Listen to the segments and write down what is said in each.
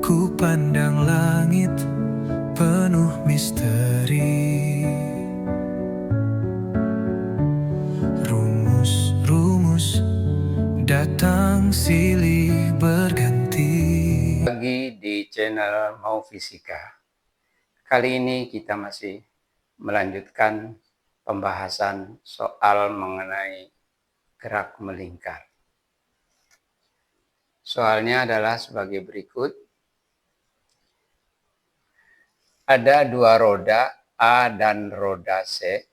Ku pandang langit penuh misteri, rumus-rumus datang silih berganti. Lagi di channel Mau Fisika. Kali ini kita masih melanjutkan pembahasan soal mengenai gerak melingkar. Soalnya adalah sebagai berikut. Ada dua roda A dan roda C.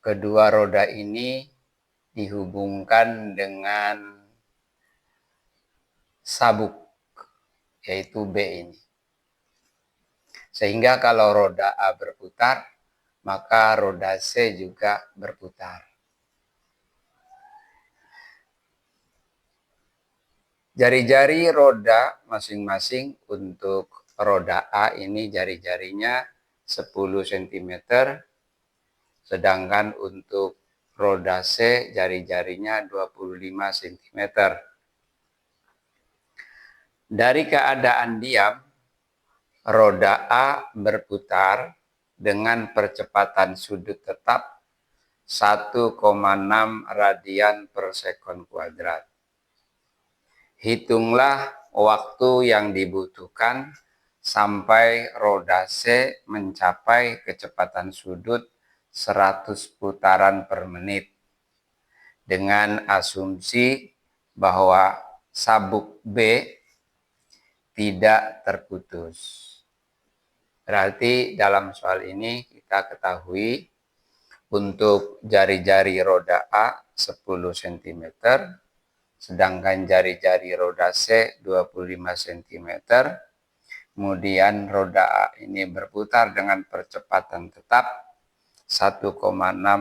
Kedua roda ini dihubungkan dengan sabuk, yaitu B ini. Sehingga kalau roda A berputar, maka roda C juga berputar. Jari-jari roda masing-masing untuk roda A ini jari-jarinya 10 cm, sedangkan untuk roda C jari-jarinya 25 cm. Dari keadaan diam, roda A berputar dengan percepatan sudut tetap 1,6 radian per sekon kuadrat. Hitunglah waktu yang dibutuhkan sampai roda C mencapai kecepatan sudut 100 putaran per menit. Dengan asumsi bahwa sabuk B tidak terputus. Berarti dalam soal ini kita ketahui untuk jari-jari roda A 10 cm, sedangkan jari-jari roda C 25 cm. Kemudian roda A ini berputar dengan percepatan tetap 1,6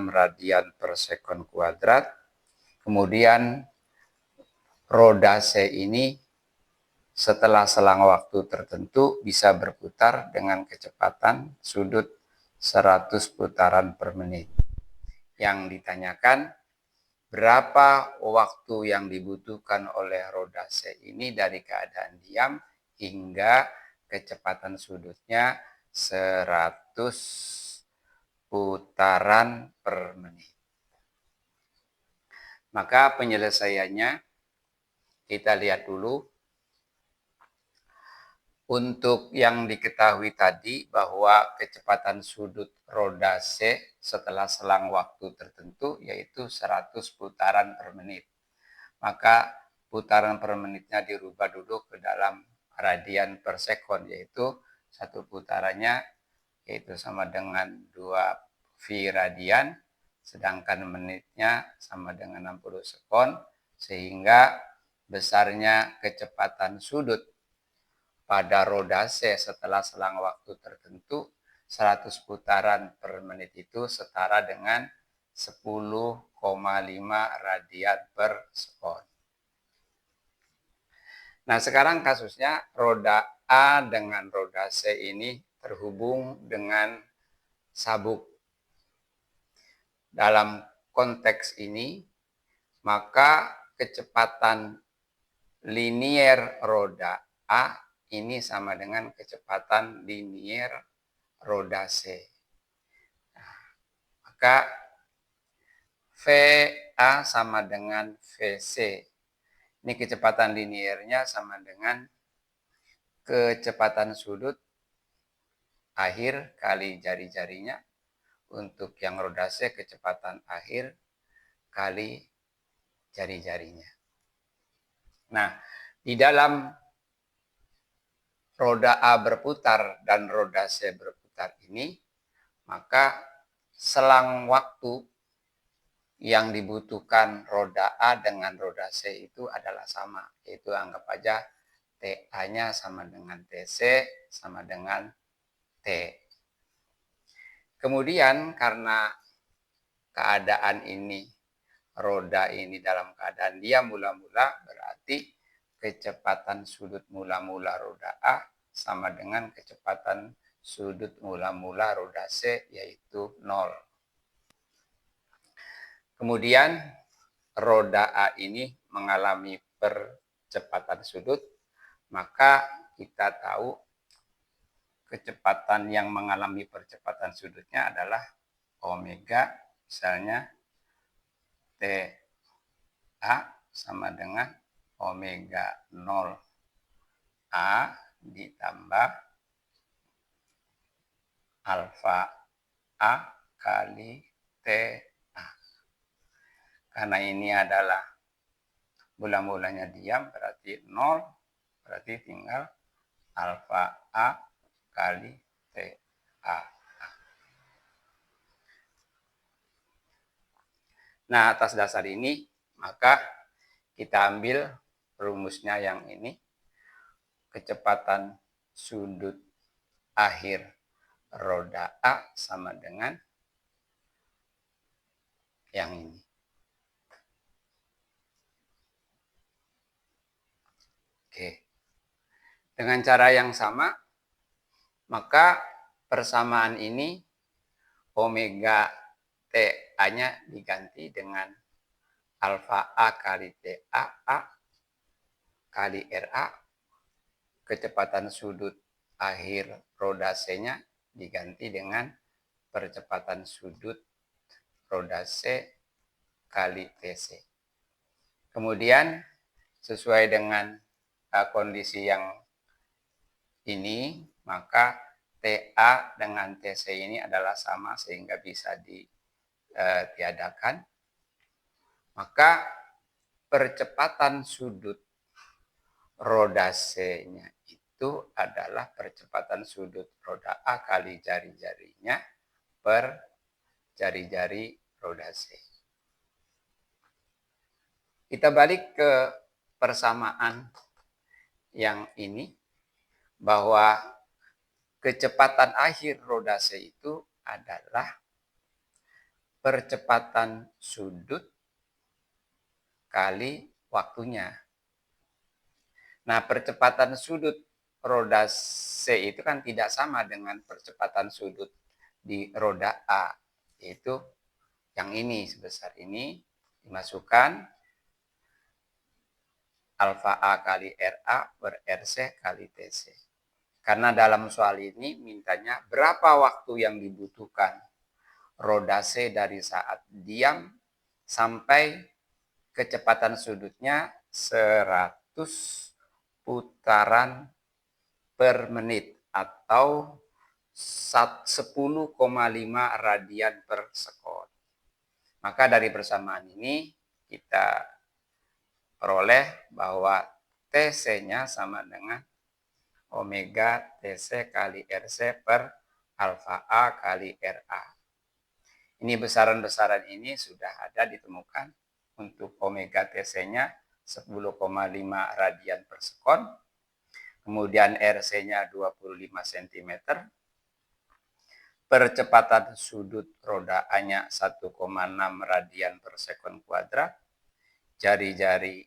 radian per sekon kuadrat. Kemudian roda C ini setelah selang waktu tertentu bisa berputar dengan kecepatan sudut 100 putaran per menit. Yang ditanyakan, berapa waktu yang dibutuhkan oleh roda C ini dari keadaan diam hingga kecepatan sudutnya 100 putaran per menit. Maka penyelesaiannya kita lihat dulu. Untuk yang diketahui tadi bahwa kecepatan sudut roda C setelah selang waktu tertentu yaitu 100 putaran per menit. Maka putaran per menitnya dirubah dulu ke dalam radian per sekon, yaitu satu putarannya yaitu sama dengan 2 V radian, sedangkan menitnya sama dengan 60 sekon, sehingga besarnya kecepatan sudut pada roda C setelah selang waktu tertentu 100 putaran per menit itu setara dengan 10,5 radian per sekon. Nah, sekarang kasusnya roda A dengan roda C ini terhubung dengan sabuk. Dalam konteks ini, maka kecepatan linier roda A ini sama dengan kecepatan linier roda C. Nah, maka VA sama dengan VC. Ini kecepatan liniernya sama dengan kecepatan sudut akhir kali jari-jarinya. Untuk yang roda C kecepatan akhir kali jari-jarinya. Nah, di dalam roda A berputar dan roda C berputar ini, maka selang waktu yang dibutuhkan roda A dengan roda C itu adalah sama, yaitu anggap aja TA-nya sama dengan TC sama dengan T. Kemudian karena keadaan ini, roda ini dalam keadaan diam mula-mula, berarti kecepatan sudut mula-mula roda A sama dengan kecepatan sudut mula-mula roda C, yaitu 0. Kemudian roda A ini mengalami percepatan sudut, maka kita tahu kecepatan yang mengalami percepatan sudutnya adalah omega, misalnya TA sama dengan omega 0 A ditambah alfa A kali TA. Karena ini adalah bulan-bulannya diam, berarti 0, berarti tinggal alfa A kali TA. Nah, atas dasar ini, maka kita ambil rumusnya yang ini. Kecepatan sudut akhir roda A sama dengan yang ini. Oke. Dengan cara yang sama, maka persamaan ini omega TA-nya diganti dengan alfa A kali TA kali RA. Kecepatan sudut akhir roda C-nya diganti dengan percepatan sudut roda C kali TC. Kemudian sesuai dengan kondisi yang ini, maka TA dengan TC ini adalah sama sehingga bisa ditiadakan. Maka percepatan sudut roda C-nya itu adalah percepatan sudut roda A kali jari-jarinya per jari-jari roda C. Kita balik ke persamaan yang ini, bahwa kecepatan akhir roda C itu adalah percepatan sudut kali waktunya. Nah, percepatan sudut roda C itu kan tidak sama dengan percepatan sudut di roda A, yaitu yang ini sebesar ini dimasukkan alfa A kali RA per RC kali TC. Karena dalam soal ini mintanya berapa waktu yang dibutuhkan roda C dari saat diam sampai kecepatan sudutnya 100 putaran per menit atau 10,5 radian per sekon. Maka dari persamaan ini kita peroleh bahwa TC-nya sama dengan omega TC kali RC per alfa A kali RA. Ini besaran-besaran ini sudah ada ditemukan. Untuk omega TC-nya 10,5 radian per sekon. Kemudian RC-nya 25 cm. Percepatan sudut roda A-nya 1,6 radian per sekon kuadrat. Jari-jari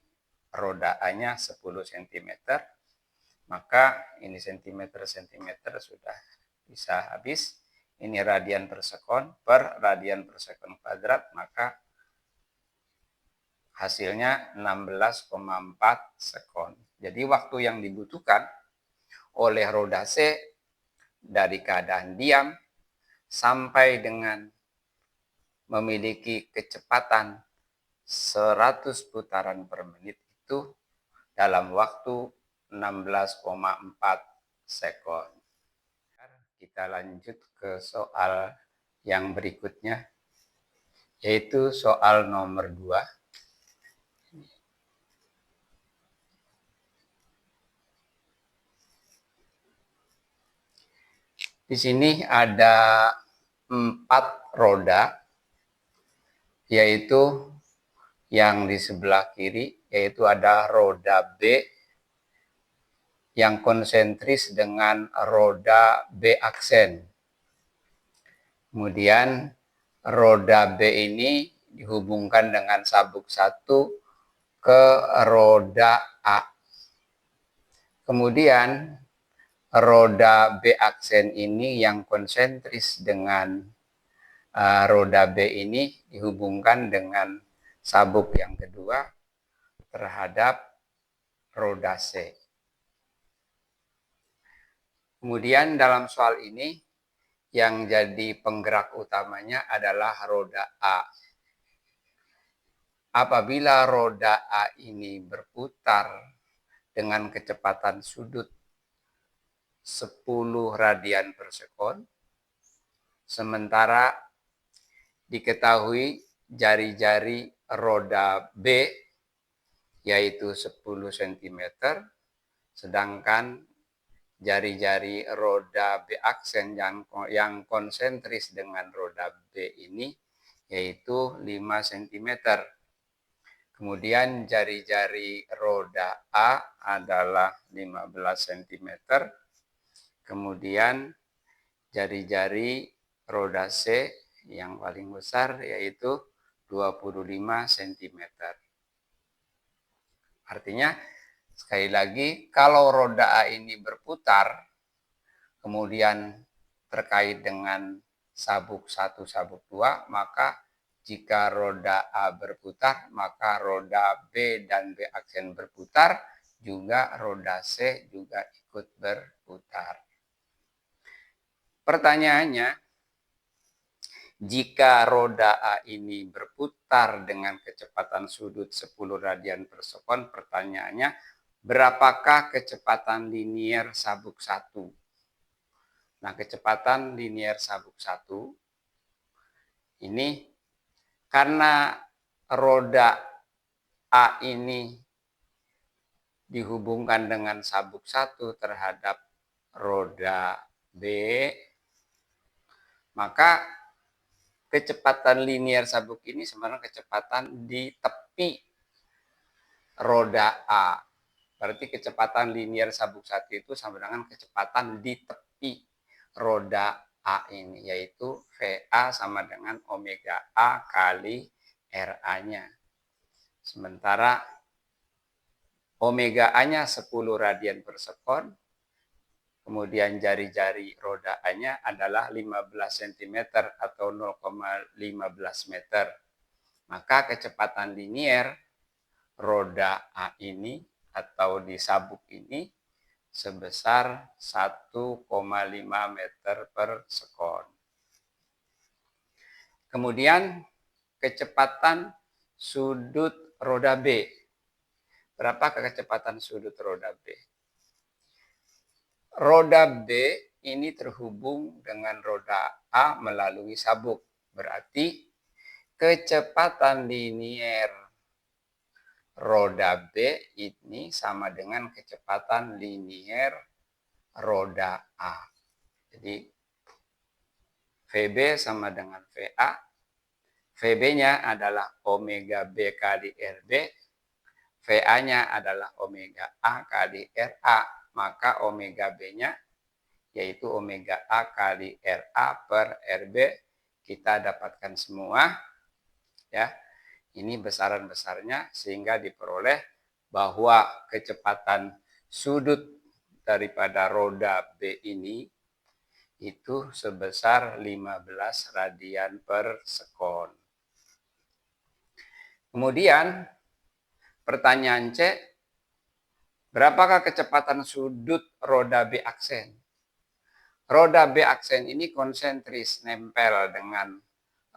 roda A-nya 10 cm. Maka ini sentimeter sudah bisa habis. Ini radian per sekon per radian per sekon kuadrat, maka hasilnya 16,4 sekon. Jadi waktu yang dibutuhkan oleh roda C dari keadaan diam sampai dengan memiliki kecepatan 100 putaran per menit itu dalam waktu 16,4 sekon. Kita lanjut ke soal yang berikutnya, yaitu soal nomor 2. Di sini ada 4 roda, yaitu yang di sebelah kiri, yaitu ada roda B yang konsentris dengan roda B aksen. Kemudian roda B ini dihubungkan dengan sabuk 1 ke roda A. Kemudian roda B aksen ini yang konsentris dengan roda B ini dihubungkan dengan sabuk yang kedua terhadap roda C. Kemudian dalam soal ini yang jadi penggerak utamanya adalah roda A. Apabila roda A ini berputar dengan kecepatan sudut 10 radian per sekon, sementara diketahui jari-jari roda B yaitu 10 cm, sedangkan jari-jari roda B aksen yang konsentris dengan roda B ini yaitu 5 cm. Kemudian jari-jari roda A adalah 15 cm. Kemudian jari-jari roda C yang paling besar yaitu 25 cm. Artinya, sekali lagi, kalau roda A ini berputar, kemudian terkait dengan sabuk 1, sabuk 2, maka jika roda A berputar, maka roda B dan B aksen berputar, juga roda C juga ikut berputar. Pertanyaannya, jika roda A ini berputar dengan kecepatan sudut 10 radian per sekon, pertanyaannya, berapakah kecepatan linier sabuk 1? Nah, kecepatan linier sabuk 1 ini karena roda A ini dihubungkan dengan sabuk 1 terhadap roda B, maka kecepatan linier sabuk ini sebenarnya kecepatan di tepi roda A. Berarti kecepatan linier sabuk 1 itu sama dengan kecepatan di tepi roda A ini, yaitu VA sama dengan omega A kali RA-nya. Sementara omega A-nya 10 radian per sekon, kemudian jari-jari roda A-nya adalah 15 cm atau 0,15 meter. Maka kecepatan linier roda A ini atau di sabuk ini sebesar 1,5 meter per sekon. Kemudian kecepatan sudut roda B. Berapa kecepatan sudut roda B? Roda B ini terhubung dengan roda A melalui sabuk. Berarti kecepatan linier roda B ini sama dengan kecepatan linier roda A. Jadi VB sama dengan VA. VB-nya adalah omega B kali RB. VA-nya adalah omega A kali RA. Maka omega B-nya yaitu omega A kali RA per RB kita dapatkan semua. Ya, ini besaran-besarnya sehingga diperoleh bahwa kecepatan sudut daripada roda B ini itu sebesar 15 radian per sekon. Kemudian pertanyaan C, berapakah kecepatan sudut roda B aksen? Roda B aksen ini konsentris nempel dengan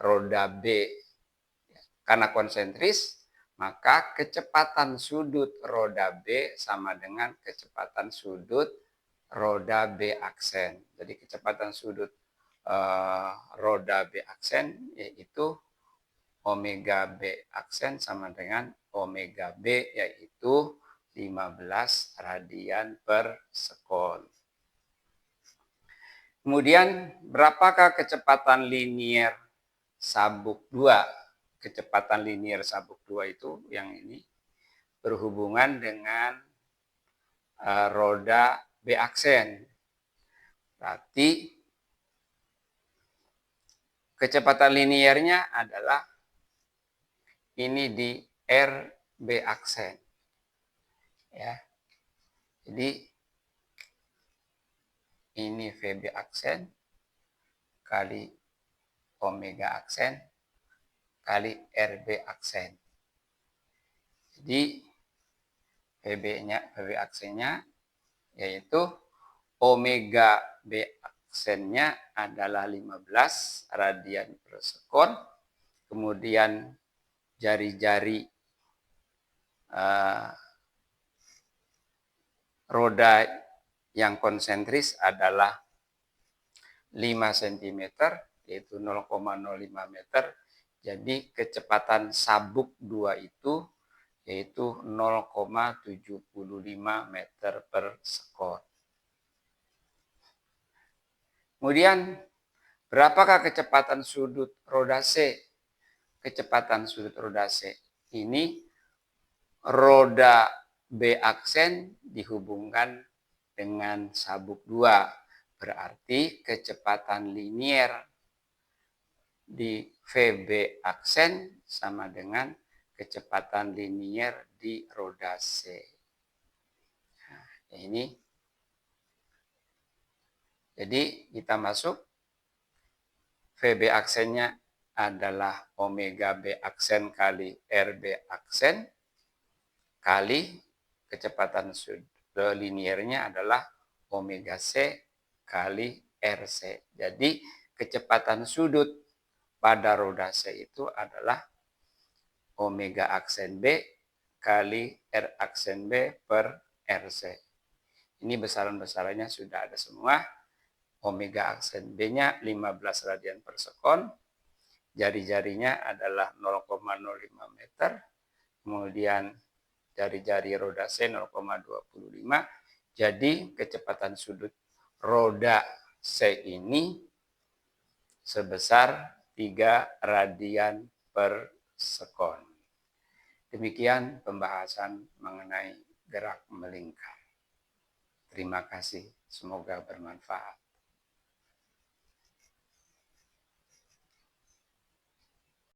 roda B. Karena konsentris, maka kecepatan sudut roda B sama dengan kecepatan sudut roda B aksen. Jadi kecepatan sudut roda B aksen yaitu omega B aksen sama dengan omega B yaitu 15 radian per sekon. Kemudian berapakah kecepatan linier sabuk 2? Kecepatan linier sabuk 2 itu yang ini berhubungan dengan roda B aksen. Berarti kecepatan liniernya adalah ini di RB aksen. Ya. Jadi ini VB aksen kali omega aksen kali RB aksen. Jadi VB aksennya yaitu omega B aksennya adalah 15 radian per sekon. Kemudian jari-jari roda yang konsentris adalah 5 cm, yaitu 0,05 meter. Jadi kecepatan sabuk 2 itu yaitu 0,75 meter per sekon. Kemudian, berapakah kecepatan sudut roda C? Kecepatan sudut roda C ini roda B aksen dihubungkan dengan sabuk 2. Berarti kecepatan linier di VB aksen sama dengan kecepatan linier di roda C. Nah, ini. Jadi kita masuk. VB aksennya adalah omega B aksen kali RB aksen kali kecepatan sudut liniernya adalah omega C kali RC. Jadi kecepatan sudut pada roda C itu adalah omega aksen B kali R aksen B per RC. Ini besaran-besarannya sudah ada semua. Omega aksen B-nya 15 radian per sekon. Jari-jarinya adalah 0,05 meter. Kemudian jari-jari roda C 0,25. Jadi kecepatan sudut roda C ini sebesar 3 radian per sekon. Demikian pembahasan mengenai gerak melingkar. Terima kasih, semoga bermanfaat.